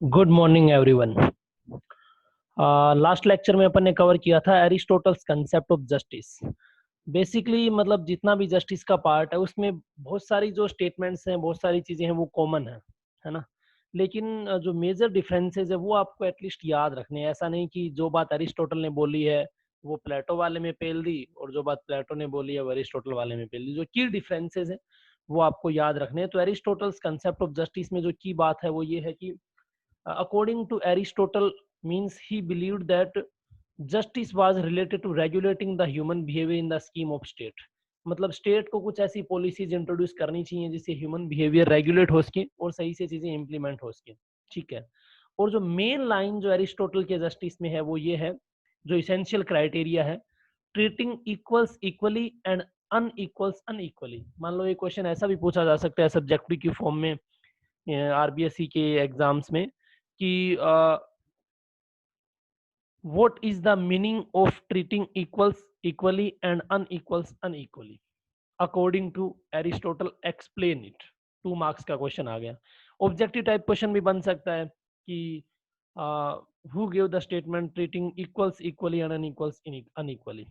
Good morning everyone. Last lecture में अपन ने cover किया था Aristotle's concept of justice. Basically मतलब जितना भी जस्टिस का पार्ट है उसमें बहुत सारी जो स्टेटमेंट्स हैं, बहुत सारी चीजें हैं वो कॉमन है ना। लेकिन जो मेजर डिफरेंसेस है वो आपको एटलीस्ट याद रखने हैं। ऐसा नहीं कि जो बात एरिस्टोटल ने बोली है वो प्लेटो वाले में पेल दी और जो बात प्लेटो ने बोली है वो एरिस्टोटल वाले में पेल दी। जो की डिफरेंसेस है वो आपको याद रखने हैं। तो एरिस्टोटल्स कंसेप्ट ऑफ जस्टिस में जो की बात है वो ये है कि according to Aristotle, means he believed that justice was related to regulating the human behavior in the scheme of state. मतलब स्टेट को कुछ ऐसी पॉलिसीज इंट्रोड्यूस करनी चाहिए जिससे ह्यूमन बिहेवियर रेगुलेट हो सके और सही से चीजें इंप्लीमेंट हो सके। ठीक है। और जो मेन लाइन जो एरिस्टोटल के जस्टिस में है वो ये है, जो इसेंशियल क्राइटेरिया है, treating equals equally and unequals unequally. मान लो ये क्वेश्चन ऐसा भी पूछा जा सकता है सब्जेक्टिव की फॉर्म में आरबीएससी के एग्जाम्स में कि what is the meaning of treating equals equally and unequals unequally according to Aristotle, explain it। 2 marks का क्वेश्चन आ गया। ऑब्जेक्टिव टाइप क्वेश्चन भी बन सकता है कि who gave the statement treating equals equally and unequals unequally।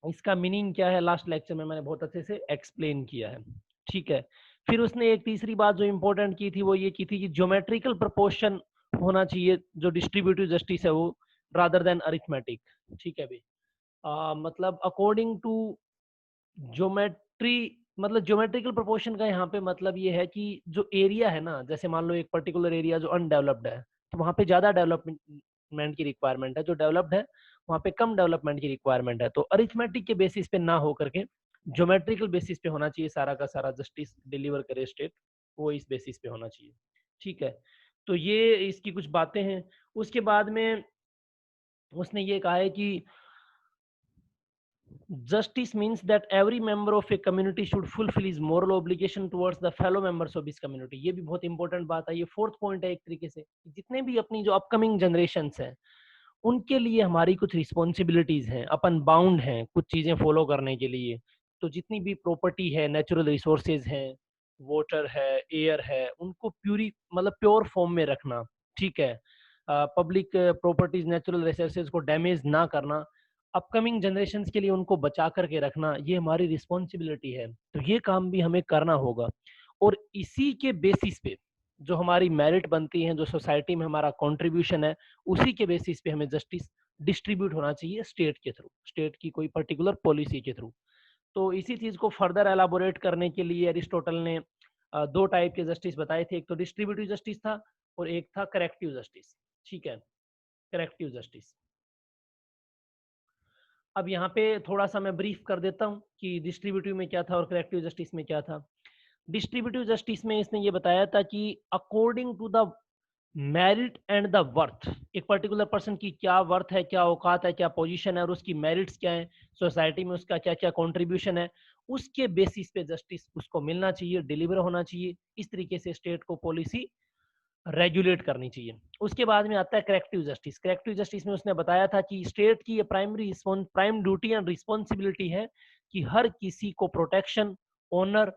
इसका meaning क्या है लास्ट लेक्चर में मैंने बहुत अच्छे से एक्सप्लेन किया है। ठीक है। फिर उसने एक तीसरी बात जो इंपॉर्टेंट की थी वो ये की थी कि ज्योमेट्रिकल प्रोपोर्शन होना चाहिए जो डिस्ट्रीब्यूटिव जस्टिस है वो, रादर देन अरिथमेटिक। ठीक है भाई। मतलब अकॉर्डिंग टू ज्योमेट्री, मतलब ज्योमेट्रिकल प्रोपोर्शन का यहाँ पे मतलब ये है कि जो एरिया है ना, जैसे मान लो एक पर्टिकुलर एरिया जो अनडेवलप्ड है तो वहाँ पे ज्यादा डेवलपमेंट की रिक्वायरमेंट है, जो डेवलप्ड है वहाँ पे कम डेवलपमेंट की रिक्वायरमेंट है। तो अरिथमेटिक के बेसिस पे ना हो करके ज्योमेट्रिकल बेसिस पे होना चाहिए सारा का सारा जस्टिस डिलीवर करे स्टेट, वो इस बेसिस पे होना चाहिए। ठीक है। तो ये इसकी कुछ बातें हैं। उसके बाद में उसने ये कहा है कि justice means that every member of a community should fulfill his moral obligation towards the fellow members of his community। ये भी बहुत इंपॉर्टेंट बात है। ये फोर्थ पॉइंट है एक तरीके से, जितने भी अपनी जो अपकमिंग जनरेशन्स हैं उनके लिए हमारी कुछ रिस्पॉन्सिबिलिटीज हैं, अपन बाउंड हैं कुछ चीजें फॉलो करने के लिए। तो जितनी भी प्रॉपर्टी है, नेचुरल रिसोर्सेज हैं, वाटर है, एयर है, उनको प्यूरी मतलब प्योर फॉर्म में रखना। ठीक है। पब्लिक प्रॉपर्टीज, नेचुरल रिसोर्सेज को डैमेज ना करना, अपकमिंग जनरेशन के लिए उनको बचा करके रखना, ये हमारी रिस्पॉन्सिबिलिटी है। तो ये काम भी हमें करना होगा। और इसी के बेसिस पे जो हमारी मेरिट बनती है, जो सोसाइटी में हमारा कंट्रीब्यूशन है, उसी के बेसिस पे हमें जस्टिस डिस्ट्रीब्यूट होना चाहिए स्टेट के थ्रू, स्टेट की कोई पर्टिकुलर पॉलिसी के थ्रू। तो इसी चीज को फर्दर एलाबोरेट करने के लिए अरिस्टोटल ने 2 टाइप के जस्टिस बताए थे। एक तो डिस्ट्रीब्यूटिव जस्टिस था और एक था करेक्टिव जस्टिस। ठीक है। Corrective justice. अब यहाँ पे थोड़ा सा मैं ब्रीफ कर देता हूँ कि डिस्ट्रीब्यूटिव में क्या था और करेक्टिव जस्टिस में क्या था। डिस्ट्रीब्यूटिव जस्टिस में इसने ये बताया था कि according to the merit and the worth, एक पर्टिकुलर पर्सन की क्या वर्थ है, क्या औकात है, क्या पोजीशन है और उसकी मेरिट्स क्या है, सोसाइटी में उसका क्या क्या कंट्रीब्यूशन है, उसके बेसिस पे जस्टिस उसको मिलना चाहिए, डिलीवर होना चाहिए। इस तरीके से स्टेट को पॉलिसी रेगुलेट करनी चाहिए। उसके बाद में आता है करेक्टिव जस्टिस। करेक्टिव जस्टिस में उसने बताया था कि स्टेट की ये प्राइम ड्यूटी एंड रिस्पॉन्सिबिलिटी है कि हर किसी को protection, honour,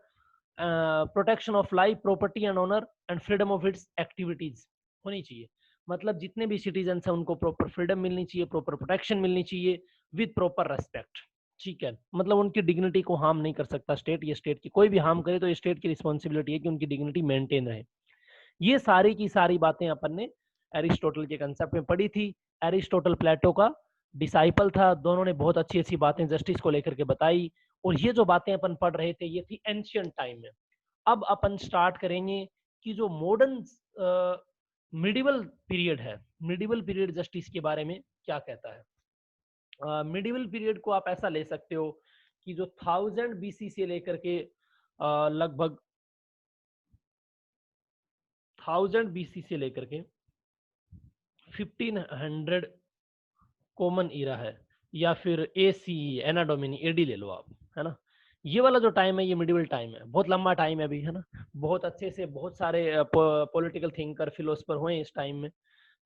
protection of life, property and honour and freedom of its activities होनी चाहिए। मतलब जितने भी सिटीजन हैं उनको प्रॉपर फ्रीडम मिलनी चाहिए, प्रॉपर प्रोटेक्शन मिलनी चाहिए विद प्रॉपर रेस्पेक्ट। ठीक है। मतलब उनकी डिग्निटी को हार्म नहीं कर सकता स्टेट, ये स्टेट की कोई भी हार्म करे तो ये स्टेट की रिस्पॉन्सिबिलिटी है कि उनकी डिग्निटी मेंटेन रहे। ये सारी की सारी बातें अपन ने एरिस्टोटल के कंसेप्ट में पढ़ी थी। एरिस्टोटल प्लेटो का डिसाइपल था। दोनों ने बहुत अच्छी अच्छी बातें जस्टिस को लेकर के बताई। और ये जो बातें अपन पढ़ रहे थे ये थी एंशियंट टाइम में। अब अपन स्टार्ट करेंगे कि जो मॉडर्न मिडिवल पीरियड है, मिडिवल पीरियड जस्टिस के बारे में क्या कहता है। मिडिवल पीरियड को आप ऐसा ले सकते हो कि जो 1000 बीसी से लेकर के लगभग 1000 बीसी से लेकर के 1500 कॉमन ईरा है, या फिर ए सी एना डोमिनी एडी ले लो आप, है ना। ये वाला जो टाइम है ये मिडिवल टाइम है, बहुत लंबा टाइम है अभी, है ना। बहुत अच्छे से बहुत सारे पॉलिटिकल थिंकर, फिलोसफर हुए इस टाइम में।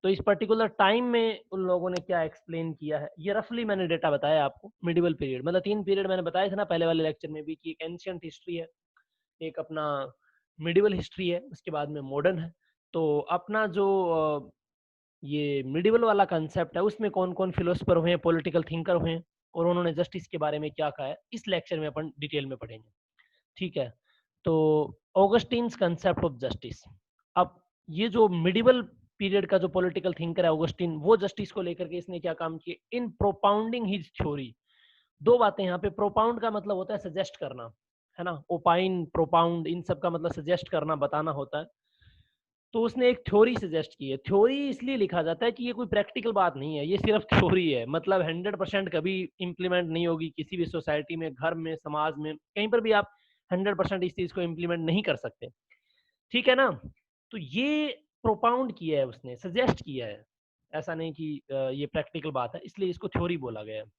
तो इस पर्टिकुलर टाइम में उन लोगों ने क्या एक्सप्लेन किया है, ये रफली मैंने डेटा बताया आपको। मिडिवल पीरियड मतलब 3 पीरियड मैंने बताया था ना पहले वाले लेक्चर में भी, कि एक एंशियंट हिस्ट्री है, एक अपना मिडिवल हिस्ट्री है, उसके बाद में मॉडर्न है, तो अपना जो ये मिडिवल वाला कंसेप्ट है उसमें कौन-कौन फिलोसोफर हुए हैं, पॉलिटिकल थिंकर हुए हैं और उन्होंने जस्टिस के बारे में क्या कहा है, इस लेक्चर में अपन डिटेल में पढ़ेंगे। ठीक है? तो ऑगस्टीन्स कांसेप्ट ऑफ जस्टिस। अब ये जो मिडिवल पीरियड का जो पॉलिटिकल थिंकर है ऑगस्टीन, वो जस्टिस को लेकर के इसने क्या काम किए, इन प्रोपाउंडिंग हिज थ्योरी। 2 बातें यहाँ पे, प्रोपाउंड का मतलब होता है सजेस्ट करना, है ना? ओपाइन, प्रोपाउंड इन सब का मतलब सजेस्ट करना, बताना होता है। तो उसने एक थ्योरी सजेस्ट की है। थ्योरी इसलिए लिखा जाता है कि ये कोई प्रैक्टिकल बात नहीं है, ये सिर्फ थ्योरी है। मतलब 100% कभी इम्प्लीमेंट नहीं होगी किसी भी सोसाइटी में, घर में, समाज में, कहीं पर भी आप 100% इस चीज़ को इम्प्लीमेंट नहीं कर सकते। ठीक है ना? तो ये प्रोपाउंड किया है उसने, सजेस्ट किया है। ऐसा नहीं कि ये प्रैक्टिकल बात है, इसलिए इसको थ्योरी बोला गया है।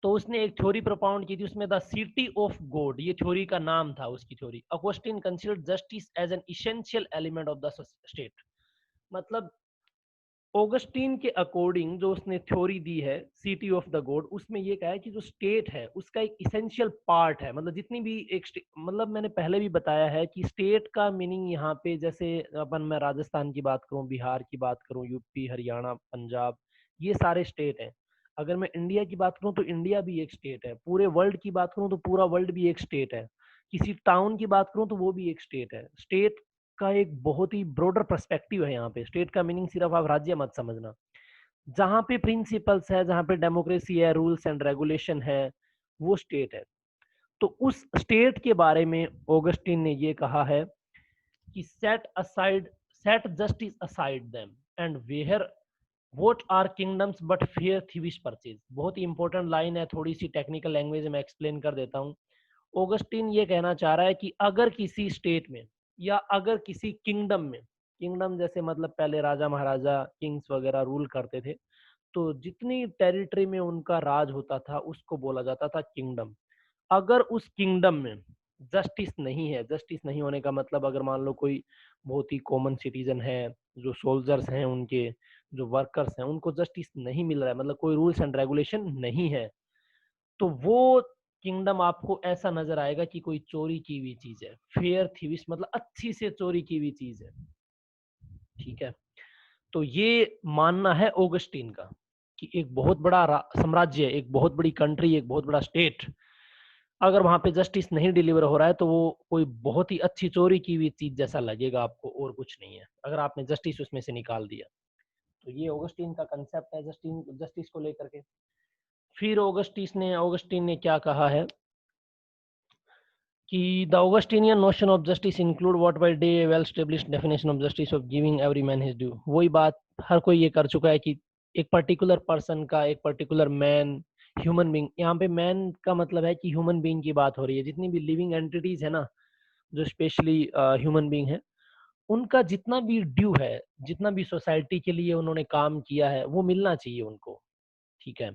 तो उसने एक थ्योरी प्रोपाउंड की थी, उसमें द सिटी ऑफ गॉड, ये थ्योरी का नाम था उसकी theory. Augustine considered justice as an essential element of the state. मतलब ऑगस्टीन के अकॉर्डिंग जो उसने थ्योरी दी है सिटी ऑफ द गॉड, उसमें ये कहा है कि जो स्टेट है उसका एक इसेंशियल पार्ट है। मतलब जितनी भी एक मतलब मैंने पहले भी बताया है कि स्टेट का मीनिंग यहाँ पे, जैसे अपन मैं राजस्थान की बात करूँ, बिहार की बात करूँ, यूपी, हरियाणा, पंजाब, ये सारे स्टेट हैं। अगर मैं इंडिया की बात करूँ तो इंडिया भी एक स्टेट है। पूरे वर्ल्ड की बात करूँ तो पूरा वर्ल्ड भी एक स्टेट है। किसी टाउन की बात करूँ तो वो भी एक स्टेट है। स्टेट का एक बहुत ही ब्रॉडर पर्सपेक्टिव है यहाँ पे। स्टेट का मीनिंग सिर्फ आप राज्य मत समझना। जहाँ पे प्रिंसिपल्स है, जहाँ पे डेमोक्रेसी है, रूल्स एंड रेगुलेशन है, वो स्टेट है। तो उस स्टेट के बारे में ऑगस्टीन ने ये कहा है कि set justice aside them and where what are kingdoms but fair thievish purchase. बहुत ही इंपॉर्टेंट लाइन है, थोड़ी सी टेक्निकल लैंग्वेज में एक्सप्लेन कर देता हूँ। ऑगस्टीन ये कहना चाह रहा है कि अगर किसी स्टेट में या अगर किसी किंगडम में, किंगडम जैसे मतलब पहले राजा महाराजा किंग्स वगैरह रूल करते थे, तो जितनी टेरिटरी में उनका राज होता था उसको बोला जाता था किंगडम। अगर उस किंगडम में जस्टिस नहीं है, जस्टिस नहीं होने का मतलब अगर मान लो कोई बहुत ही कॉमन सिटीजन है, जो सोल्जर्स हैं उनके, जो वर्कर्स हैं, उनको जस्टिस नहीं मिल रहा है, मतलब कोई रूल्स एंड रेगुलेशन नहीं है, तो वो किंगडम आपको ऐसा नजर आएगा कि कोई चोरी की हुई चीज है। फेयर थीविस मतलब अच्छी से चोरी की हुई चीज है। ठीक है? तो ये मानना है ऑगस्टीन का कि एक बहुत बड़ा साम्राज्य, एक बहुत बड़ी कंट्री, एक बहुत बड़ा स्टेट, अगर वहां पे जस्टिस नहीं डिलीवर हो रहा है तो वो कोई बहुत ही अच्छी चोरी की हुई चीज जैसा लगेगा आपको, और कुछ नहीं है अगर आपने जस्टिस उसमें से निकाल दिया। तो ये ऑगस्टीन का कंसेप्ट है जस्टिन जस्टिस को लेकर के। फिर ऑगस्टीन ने क्या कहा है कि the Augustinian notion of justice include what by the well established definition of justice of giving every man his due. वही बात हर कोई ये कर चुका है कि एक पर्टिकुलर पर्सन का, एक पर्टिकुलर मैन, ह्यूमन बीइंग, यहाँ पे मैन का मतलब है कि ह्यूमन बीइंग की बात हो रही है। जितनी भी लिविंग एंटिटीज है ना, जो स्पेशली ह्यूमन बीइंग है, उनका जितना भी ड्यू है, जितना भी सोसाइटी के लिए उन्होंने काम किया है, वो मिलना चाहिए उनको। ठीक है?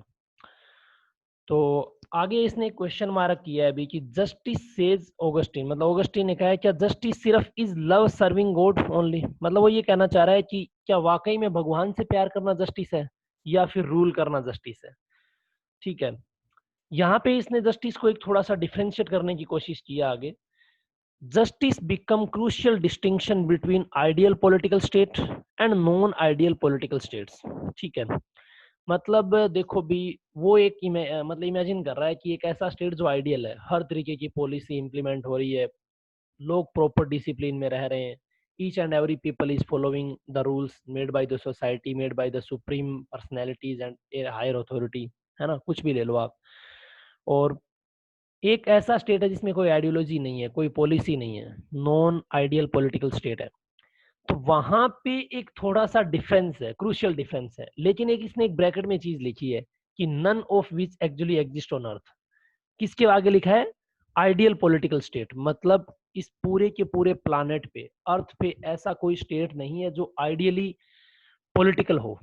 तो आगे इसने एक क्वेश्चन मार्क किया है अभी कि जस्टिस सेज ऑगस्टीन, मतलब ऑगस्टीन ने कहा है क्या जस्टिस सिर्फ is love serving God only. मतलब वो ये कहना चाह रहा है कि क्या वाकई में भगवान से प्यार करना जस्टिस है या फिर रूल करना जस्टिस है। ठीक है? यहाँ पे इसने जस्टिस को एक थोड़ा सा डिफरेंशिएट करने की कोशिश किया आगे। Justice become crucial distinction between ideal political state and non ideal political states. ठीक है? मतलब देखो भी, वो एक मतलब इमेजिन कर रहा है कि एक ऐसा स्टेट जो आइडियल है, हर तरीके की पॉलिसी इंप्लीमेंट हो रही है, लोग प्रॉपर डिसिप्लिन में रह रहे हैं, each and every people is following the rules made by the society, made by the supreme personalities and higher authority, है ना? कुछ भी ले लो आप। और एक ऐसा स्टेट है जिसमें कोई आइडियोलॉजी नहीं है, कोई पॉलिसी नहीं है, नॉन आइडियल पॉलिटिकल स्टेट है। तो वहां पे एक थोड़ा सा डिफरेंस है, क्रूशियल डिफरेंस है। लेकिन एक इसने एक ब्रैकेट में चीज लिखी है कि none of which actually exist on earth. किसके आगे लिखा है? Ideal political state. मतलब इस पूरे के पूरे प्लानेट पे, अर्थ पे ऐसा कोई स्टेट नहीं है जो आइडियली पॉलिटिकल हो।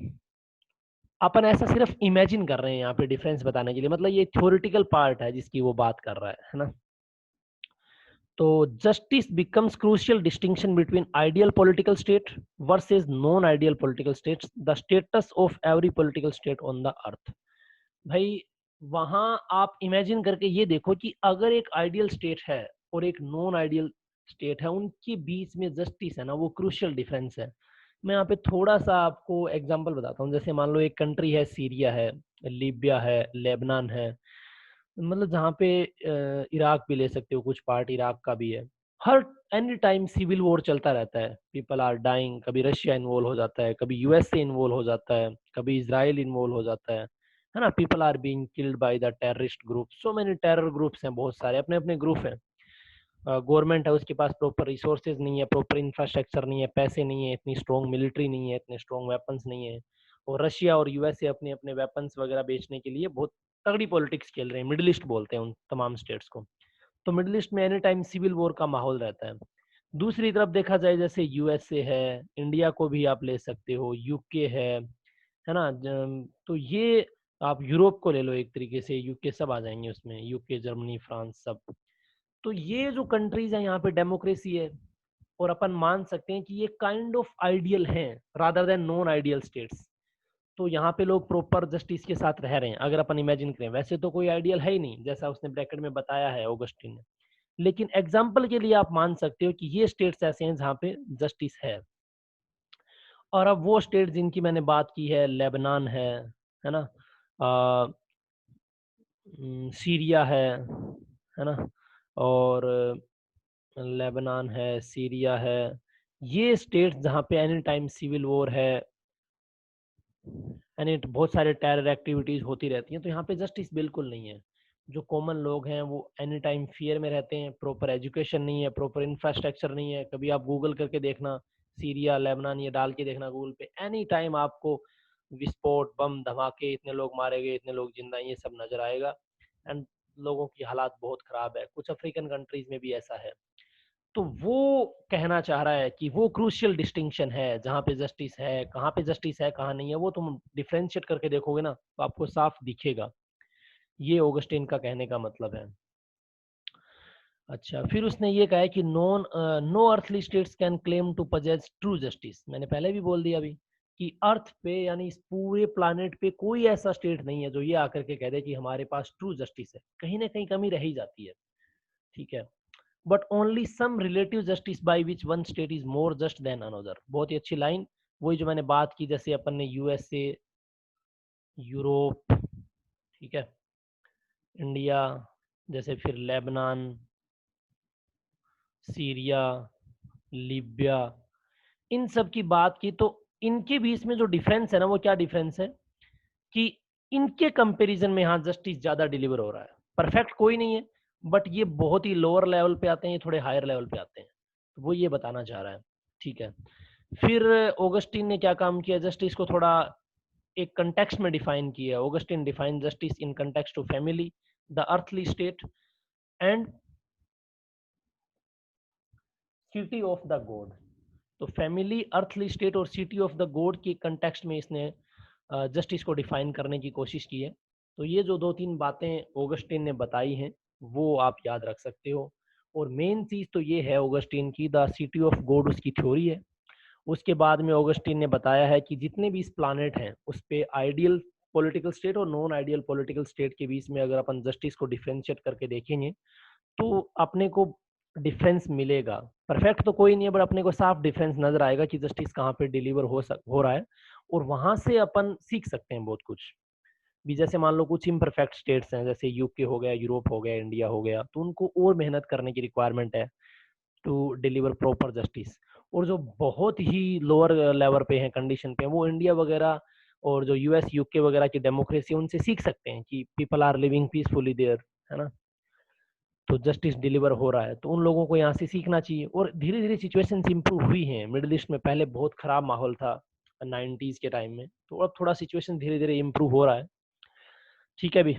अपन ऐसा सिर्फ इमेजिन कर रहे हैं यहाँ पे डिफरेंस बताने के लिए, मतलब ये थ्योरेटिकल पार्ट है जिसकी वो बात कर रहा है ना? तो justice becomes crucial distinction between ideal political state versus non ideal political states, the status of every political state on the earth. भाई वहां आप इमेजिन करके ये देखो कि अगर एक आइडियल स्टेट है और एक नॉन आइडियल स्टेट है, उनके बीच में जस्टिस है ना, वो क्रूशियल डिफरेंस है। मैं यहाँ पे थोड़ा-सा आपको एग्ज़ाम्पल बताता हूँ। जैसे मान लो एक कंट्री है, सीरिया है, लीबिया है, लेबनान है, मतलब जहाँ पे इराक भी ले सकते हो, कुछ पार्ट इराक का भी है। हर एनी टाइम सिविल वॉर चलता रहता है, पीपल आर डाइंग, कभी रशिया इन्वॉल्व हो जाता है, कभी यूएसए इन्वॉल्व हो जाता है, कभी इज़राइल इन्वॉल्व हो जाता है ना? People are being killed by the terrorist group, so many terror groups हैं बहुत सारे, अपने-अपने ग्रुप हैं। गवर्नमेंट है उसके पास प्रॉपर रिसोर्सेज नहीं है, प्रॉपर इंफ्रास्ट्रक्चर नहीं है, पैसे नहीं है, इतनी स्ट्रॉन्ग मिलिट्री नहीं है, इतने स्ट्रॉन्ग वेपन्स नहीं है। और रशिया और यूएसए अपने अपने वेपन्स वगैरह बेचने के लिए बहुत तगड़ी पॉलिटिक्स खेल रहे हैं, मिडिल ईस्ट बोलते हैं उन तमाम स्टेट्स को। तो मिडिल ईस्ट में एनी टाइम सिविल वॉर का माहौल रहता है। दूसरी तरफ देखा जाए, जैसे यूएसए है, इंडिया को भी आप ले सकते हो, यूके है ना? तो ये आप यूरोप को ले लो एक तरीके से, यूके सब आ जाएंगे उसमें, यूके, जर्मनी, फ्रांस सब। तो ये जो कंट्रीज हैं, यहाँ पे डेमोक्रेसी है, और अपन मान सकते हैं कि ये काइंड ऑफ आइडियल हैं rather than non ideal states. तो यहाँ पे लोग प्रॉपर जस्टिस के साथ रह रहे हैं, अगर अपन इमेजिन करें। वैसे तो कोई आइडियल है ही नहीं, जैसा उसने ब्रैकेट में बताया है ऑगस्टिन ने, लेकिन एग्जाम्पल के लिए आप मान सकते हो कि ये स्टेट्स ऐसे हैं जहाँ पे जस्टिस है। और अब वो स्टेट जिनकी मैंने बात की है, लेबनान है ना? सीरिया है ना? और लेबनान है, सीरिया है, ये स्टेट्स जहाँ पे एनी टाइम सिविल वॉर है, यानी बहुत सारे टेरर एक्टिविटीज होती रहती हैं, तो यहाँ पे जस्टिस बिल्कुल नहीं है। जो कॉमन लोग हैं वो एनी टाइम फियर में रहते हैं, प्रॉपर एजुकेशन नहीं है, प्रॉपर इंफ्रास्ट्रक्चर नहीं है। कभी आप गूगल करके देखना, सीरिया, लेबनान, ये डाल के देखना गूगल पे, एनी टाइम आपको विस्फोट, बम धमाके, इतने लोग मारे गए, इतने लोग जिंदा, ये सब नजर आएगा। एंड लोगों की हालात बहुत खराब है। कुछ अफ्रीकन कंट्रीज में भी ऐसा है। तो वो कहना चाह रहा है कि वो क्रूशियल डिस्टिंक्शन है, जहाँ पे जस्टिस है, कहाँ पे जस्टिस है, कहाँ नहीं है, वो तुम डिफरेंशिएट करके देखोगे ना, तो आपको साफ दिखेगा। ये ऑगस्टीन का कहने का मतलब है। अच्छा, फिर उसने ये कहा है कि no earthly states can claim to possess true justice. मैंने पहले भी बोल दिया अभी कि अर्थ पे, यानी इस पूरे प्लानेट पे कोई ऐसा स्टेट नहीं है जो ये आकर के कह दे कि हमारे पास ट्रू जस्टिस है। कहीं ना कहीं कमी रह ही जाती है, ठीक है? But only some relative justice by which one state is more just than another. बहुत ही अच्छी लाइन, वही जो मैंने बात की, जैसे अपन ने यूएसए, यूरोप, ठीक है, इंडिया, जैसे फिर लेबनान, सीरिया, लीबिया, इन सब की बात की, तो इनके बीच में जो डिफरेंस है ना, वो क्या डिफरेंस है कि इनके कंपैरिजन में यहाँ जस्टिस ज्यादा डिलीवर हो रहा है। परफेक्ट कोई नहीं है, बट ये बहुत ही लोअर लेवल पे आते हैं, ये थोड़े हायर लेवल पे आते हैं। तो वो ये बताना चाह रहा है, ठीक है। फिर ऑगस्टीन ने क्या काम किया, जस्टिस को थोड़ा एक कंटेक्स्ट में डिफाइन किया। Augustine define justice in context to family, the earthly state and city of the God. तो फैमिली, अर्थली स्टेट और सिटी ऑफ द गॉड के कंटेक्स्ट में इसने जस्टिस को डिफाइन करने की कोशिश की है। तो ये जो दो तीन बातें ऑगस्टीन ने बताई हैं, वो आप याद रख सकते हो। और मेन चीज़ तो ये है ऑगस्टीन की, द सिटी ऑफ गॉड उसकी थ्योरी है। उसके बाद में ऑगस्टीन ने बताया है कि जितने भी इस प्लानेट हैं, उस पे आइडियल पॉलिटिकल स्टेट और नॉन आइडियल पॉलिटिकल स्टेट के बीच में अगर अपन जस्टिस को डिफरेंशिएट करके देखेंगे, तो अपने को डिफरेंस मिलेगा। परफेक्ट तो कोई नहीं है, बट अपने को साफ डिफरेंस नजर आएगा कि जस्टिस कहाँ पे डिलीवर हो रहा है, और वहां से अपन सीख सकते हैं बहुत कुछ भी। जैसे मान लो कुछ इम्परफेक्ट स्टेट्स हैं, जैसे यूके हो गया, यूरोप हो गया, इंडिया हो गया, तो उनको और मेहनत करने की रिक्वायरमेंट है टू डिलीवर प्रॉपर जस्टिस। और जो बहुत ही लोअर लेवल पे हैं, कंडीशन पे हैं, वो इंडिया वगैरह और जो यूएस, यूके वगैरह की डेमोक्रेसी, उनसे सीख सकते हैं कि people are living peacefully there, है ना? तो जस्टिस डिलीवर हो रहा है, तो उन लोगों को यहाँ से सीखना चाहिए। और धीरे धीरे सिचुएशन इंप्रूव हुई हैं मिडिल ईस्ट में। पहले बहुत खराब माहौल था 90s के टाइम में, तो अब थोड़ा सिचुएशन धीरे धीरे इंप्रूव हो रहा है, ठीक है भी।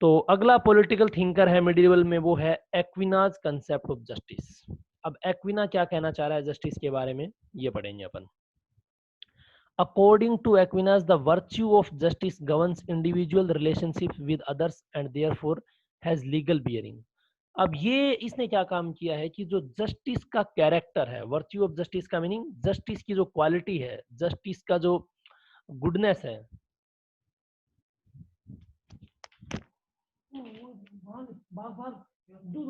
तो अगला पॉलिटिकल थिंकर है मिडिवल में, वो है एक्विनाज कंसेप्ट ऑफ जस्टिस। अब एक्विना क्या कहना चाह रहा है जस्टिस के बारे में, ये पढ़ेंगे अपन। According to Aquinas, the virtue of justice governs individual relationship with others and therefore has legal bearing. अब ये इसने क्या काम किया है कि जो जस्टिस का कैरेक्टर है, वर्च्यू ऑफ जस्टिस का मीनिंग जस्टिस की जो क्वालिटी है, जस्टिस का जो गुडनेस है, भाग भाग दूध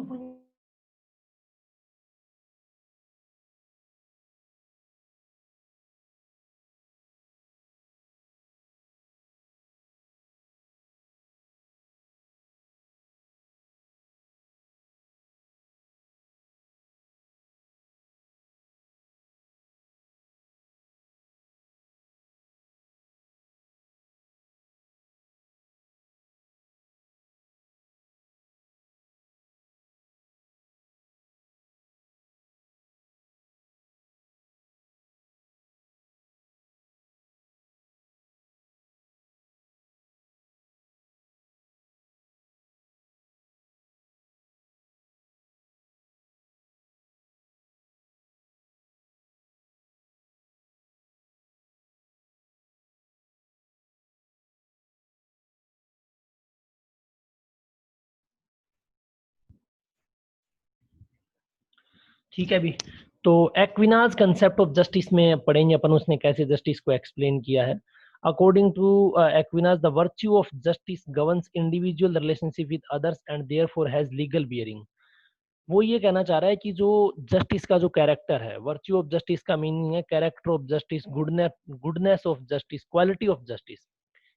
ठीक है भी। तो एक्विनाज कंसेप्ट ऑफ जस्टिस में पढ़ेंगे अपन, उसने कैसे जस्टिस को एक्सप्लेन किया है। According to Aquinas, the virtue of justice governs individual relationship with others and therefore has legal bearing. वो ये कहना चाह रहा है कि जो जस्टिस का जो कैरेक्टर है, वर्च्यू ऑफ जस्टिस का मीनिंग है character of justice, goodness of justice, quality of justice.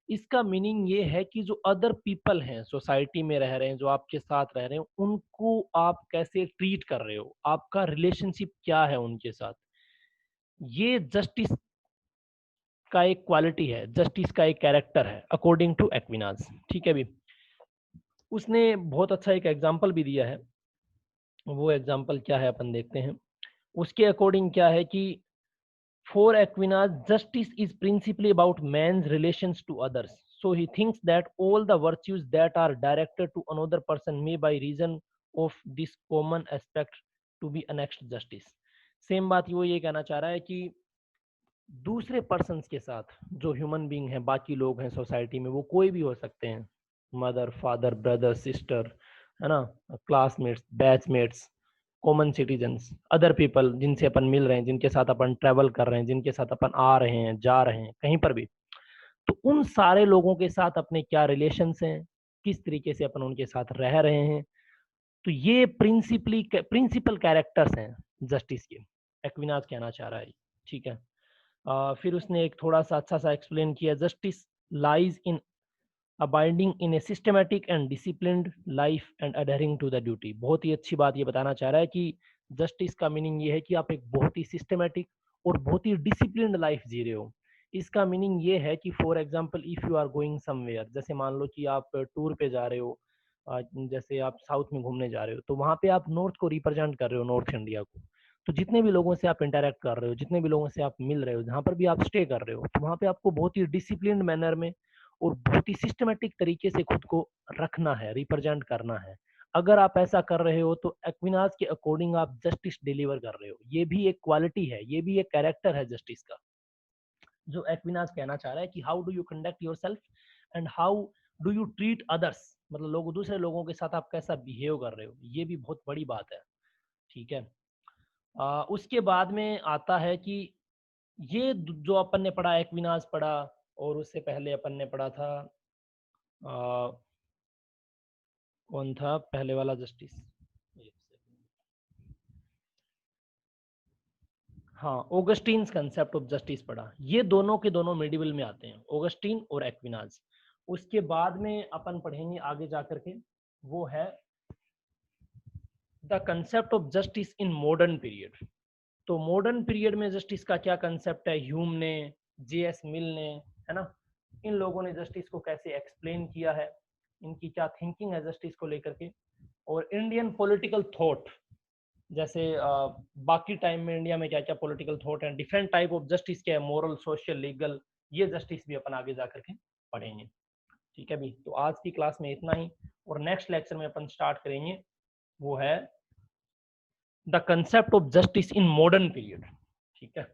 इसका मीनिंग ये है कि जो अदर पीपल हैं, सोसाइटी में रह रहे हैं, जो आपके साथ रह रहे हैं, उनको आप कैसे ट्रीट कर रहे हो, आपका रिलेशनशिप क्या है उनके साथ, ये जस्टिस का एक क्वालिटी है, जस्टिस का एक कैरेक्टर है अकॉर्डिंग टू एक्विनाज। ठीक है भी। उसने बहुत अच्छा एक एग्जाम्पल भी दिया है, वो एग्जाम्पल क्या है अपन देखते हैं। उसके अकॉर्डिंग क्या है कि for Aquinas, justice is principally about man's relations to others. So he thinks that all the virtues that are directed to another person may, by reason of this common aspect, to be annexed justice. Same बात वो ये कहना चाह रहा है कि दूसरे persons के साथ जो ह्यूमन बीइंग है, बाकी लोग हैं सोसाइटी में, वो कोई भी हो सकते हैं, मदर, फादर, ब्रदर, सिस्टर, है ना, classmates, batchmates, common citizens, other people जिनसे अपन मिल रहे हैं, जिनके साथ अपन ट्रैवल कर रहे हैं, जिनके साथ अपन आ रहे हैं, जा रहे हैं, कहीं पर भी, तो उन सारे लोगों के साथ अपने क्या रिलेशंस हैं, किस तरीके से अपन उनके साथ रह रहे हैं, तो ये प्रिंसिपल कैरेक्टर्स हैं जस्टिस के, एक्विनाज कहना चाह रहा है। ठीक है। फिर उसने एक थोड़ा सा अच्छा सा एक्सप्लेन किया, justice lies in abiding in a systematic and disciplined life and adhering to the duty. बहुत ही अच्छी बात ये बताना चाह रहा है कि जस्टिस का मीनिंग ये है कि आप एक बहुत ही सिस्टमेटिक और बहुत ही डिसिप्लिन्ड लाइफ जी रहे हो। इसका मीनिंग ये है कि for example if you are going somewhere, जैसे मान लो कि आप टूर पे जा रहे हो, जैसे आप साउथ में घूमने जा रहे हो, तो वहाँ पे आप नॉर्थ को रिप्रेजेंट कर रहे हो, नॉर्थ इंडिया को। तो जितने भी लोगों से आप इंटरेक्ट कर रहे हो, जितने भी लोगों से आप मिल रहे हो, जहाँ पर भी आप स्टे कर रहे हो, तो वहाँ पे आपको बहुत ही डिसिप्लिन्ड मैनर में और बहुत ही सिस्टमेटिक तरीके से खुद को रखना है, रिप्रेजेंट करना है। अगर आप ऐसा कर रहे हो तो एक्विनाज के अकॉर्डिंग आप जस्टिस डिलीवर कर रहे हो। ये भी एक क्वालिटी है, ये भी एक कैरेक्टर है जस्टिस का, जो एक्विनाज कहना चाह रहा है कि how do you conduct your self and how do you treat others, मतलब लोग, दूसरे लोगों के साथ आप कैसा बिहेव कर रहे हो, ये भी बहुत बड़ी बात है। ठीक है। उसके बाद में आता है कि ये जो अपन ने पढ़ा, एक्विनाज पढ़ा, और उससे पहले अपन ने पढ़ा था कौन था पहले वाला जस्टिस, हाँ, ऑगस्टीन्स कंसेप्ट ऑफ जस्टिस पढ़ा। ये दोनों के दोनों मिडिवल में आते हैं, ऑगस्टीन और एक्विनाज। उसके बाद में अपन पढ़ेंगे आगे जाकर के, वो है the concept of justice in modern period. तो मॉडर्न पीरियड में जस्टिस का क्या कंसेप्ट है, ह्यूम ने, जे.एस. मिल ने, है ना, इन लोगों ने जस्टिस को कैसे एक्सप्लेन किया है, इनकी क्या थिंकिंग है जस्टिस को लेकर के। और इंडियन पॉलिटिकल थॉट, जैसे बाकी टाइम में इंडिया में क्या क्या पॉलिटिकल थॉट है, डिफरेंट टाइप ऑफ जस्टिस क्या है, मोरल, सोशल, लीगल, ये जस्टिस भी अपन आगे जाकर के पढ़ेंगे। ठीक है भी। तो आज की क्लास में इतना ही, और नेक्स्ट लेक्चर में अपन स्टार्ट करेंगे, वो है the concept of justice in modern period. ठीक है।